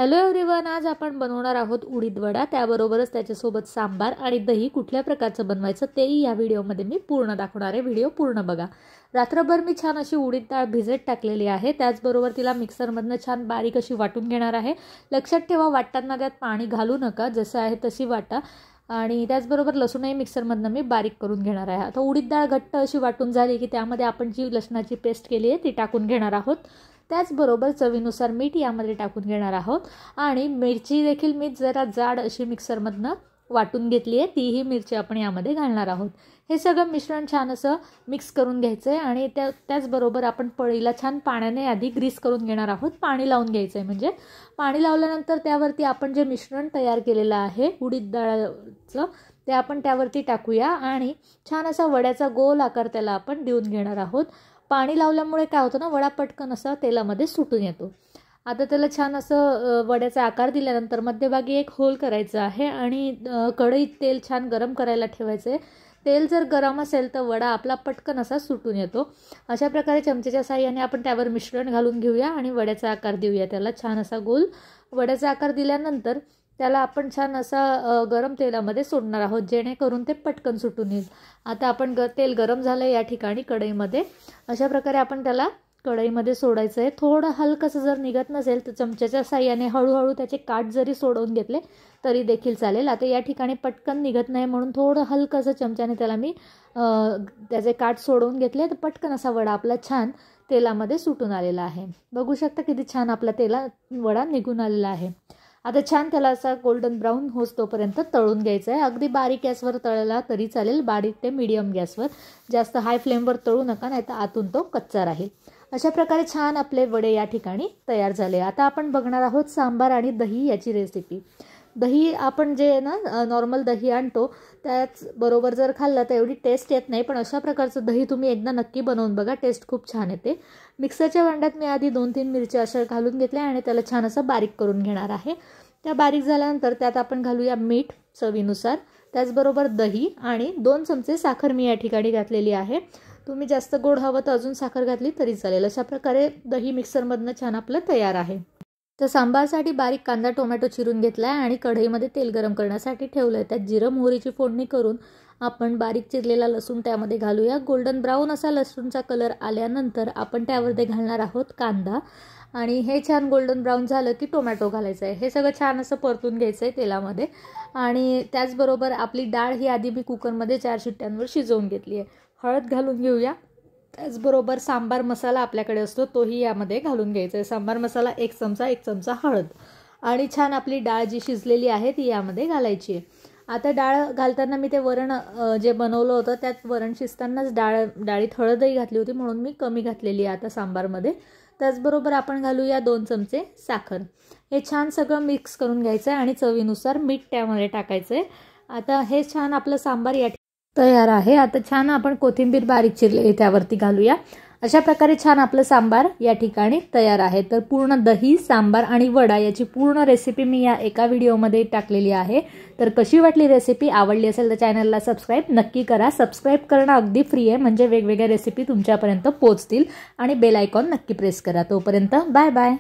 Hello everyone, आज आपण बनवणार आहोत उडीद वडा। त्याबरोबरच त्याच्यासोबत सांबार आणि दही कुठल्या प्रकारचं बनवायचं तेही या व्हिडिओमध्ये मी पूर्ण दाखवणार आहे। व्हिडिओ पूर्ण बघा। रात्रभर मी छान अशी उडीद डाळ भिजत टाकलेली आहे। त्याचबरोबर तिला मिक्सरमधनं छान बारीक अशी वाटून घेणार आहे। लक्षात ठेवा, वाटताना त्यात पाणी घालू नका, जसं आहे तशी वाटा। आणि त्याचबरोबर लसूणही मिक्सरमधनं मी बारीक करून घेणार आहे। आता उडीद डाळ घट्ट अशी वाटून झाली की त्यामध्ये आपण जी लसणाची पेस्ट केली आहे ती टाकून घेणार आहोत। त्याचबरोबर चवीनुसार मीठ यामध्ये टाकून घेणार आहोत आणि मिरची देखील मी जरा जाड अशी मिक्सरमधनं वाटून घेतली आहे, तीही मिरची आपण यामध्ये घालणार आहोत। हे सगळं मिश्रण छान असं मिक्स करून घ्यायचं आहे आणि त्याचबरोबर आपण पळीला छान पाण्याने आधी ग्रीस करून घेणार आहोत। पाणी लावून घ्यायचं आहे, म्हणजे पाणी लावल्यानंतर त्यावरती आपण जे मिश्रण तयार केलेलं आहे उडीद डाळचं ते आपण त्यावरती टाकूया आणि छान असा वड्याचा गोल आकार त्याला आपण देऊन घेणार आहोत। पाणी लावल्यामुळे काय होतं ना, वडा पटकन असा तेलामध्ये सुटून येतो। आता त्याला छान असं वड्याचा आकार दिल्यानंतर मध्यभागी एक होल करायचा आहे आणि कढईत तेल छान गरम करायला ठेवायचं आहे। तेल जर गरम असेल तर वडा आपला पटकन असा सुटून येतो। अशा प्रकारे चमच्याच्या साहाय्याने आपण त्यावर मिश्रण घालून घेऊया आणि वड्याचा आकार देऊया। त्याला छान असा गोल वड्याचा आकार दिल्यानंतर त्याला आपण छान असा गरम तेलामध्ये सोडणार आहोत, जेणेकरून ते पटकन सुटून येईल। आता आपण तेल गरम झालं या ठिकाणी कढईमध्ये, अशा प्रकारे आपण त्याला कढईमध्ये सोडायचं आहे। थोडं हलकंसं जर निघत नसेल तर चमच्याच्या साहाय्याने हळूहळू त्याचे काठ जरी सोडवून घेतले तरी देखील चालेल। आता या ठिकाणी पटकन निघत नाही म्हणून थोडं हलकंसं चमच्याने त्याला मी त्याचे काठ सोडवून घेतले, तर पटकन असा वडा आपला छान तेलामध्ये सुटून आलेला आहे। बघू शकता किती छान आपला वडा निघून आलेला आहे। आता छान त्याला असा गोल्डन ब्राऊन होस तोपर्यंत तळून घ्यायचं आहे। अगदी बारीक गॅसवर तळला तरी चालेल, बारीक ते मीडियम गॅसवर, जास्त हाय फ्लेमवर तळू नका, नाही तर आतून तो कच्चा राहील। अशा प्रकारे छान आपले वडे या ठिकाणी तयार झाले। आता आपण बघणार आहोत सांबार आणि दही याची रेसिपी। दही आपण जे ना नॉर्मल दही आणतो त्याच बरोबर जर खाल्लं तर एवढी टेस्ट येत नाही, पण अशा प्रकारचं दही तुम्ही एकदा नक्की बनवून बघा, टेस्ट खूप छान येते। मिक्सरच्या भांड्यात मी आधी 2-3 मिरच्या अशा घालून घेतल्या आणि त्याला छान असं बारीक करून घेणार आहे। त्या बारीक झाल्यानंतर त्यात आपण घालूया मीठ चवीनुसार, त्याचबरोबर दही आणि 2 चमचे साखर मी या ठिकाणी घातलेली आहे। तुम्ही जास्त गोड हवं तर अजून साखर घातली तरी चालेल। अशा प्रकारे दही मिक्सरमधनं छान आपलं तयार आहे। तर सांबारसाठी बारीक कांदा टोमॅटो चिरून घेतला आहे आणि कढईमध्ये तेल गरम करण्यासाठी ठेवलं आहे। त्यात जिरं मोहरीची फोडणी करून आपण बारीक चिरलेला लसूण त्यामध्ये घालूया। गोल्डन ब्राऊन असा लसूणचा कलर आल्यानंतर आपण त्यामध्ये घालणार आहोत कांदा आणि हे छान गोल्डन ब्राऊन झालं की टोमॅटो घालायचं आहे। हे सगळं छान असं परतून घ्यायचं आहे तेलामध्ये आणि त्याचबरोबर आपली डाळ ही आधी मी कुकरमध्ये 4 शिट्ट्यांवर शिजवून घेतली आहे। हळद घालून घेऊया। त्याचबरोबर सांबार मसाला आपल्याकडे असतो तोही यामध्ये घालून घ्यायचा आहे। सांबार मसाला 1 चमचा, 1 चमचा हळद आणि छान आपली डाळ जी शिजलेली आहे ती यामध्ये घालायची आहे। आता डाळ घालताना मी ते वरण जे बनवलं होतं त्यात वरण शिजतानाच डाळीत हळदही घातली होती, म्हणून मी कमी घातलेली आहे आता सांबारमध्ये। त्याचबरोबर आपण घालूया 2 चमचे साखर। हे छान सगळं मिक्स करून घ्यायचं आहे आणि चवीनुसार मीठ त्यामध्ये टाकायचं आहे। आता हे छान आपलं सांबार या तयार आहे। आता छान आपण कोथिंबीर बारीक चिरलेली त्यावरती घालूया। अशा प्रकारे छान आपलं सांबार या ठिकाणी तयार आहे। तर पूर्ण दही, सांबार आणि वडा याची पूर्ण रेसिपी मी या एका व्हिडिओमध्ये टाकलेली आहे। तर कशी वाटली रेसिपी? आवडली असेल तर चॅनलला सबस्क्राईब नक्की करा। सबस्क्राईब करणं अगदी फ्री आहे, म्हणजे वेगवेगळ्या रेसिपी तुमच्यापर्यंत पोहोचतील आणि बेल आयकॉन नक्की प्रेस करा। तोपर्यंत बाय बाय।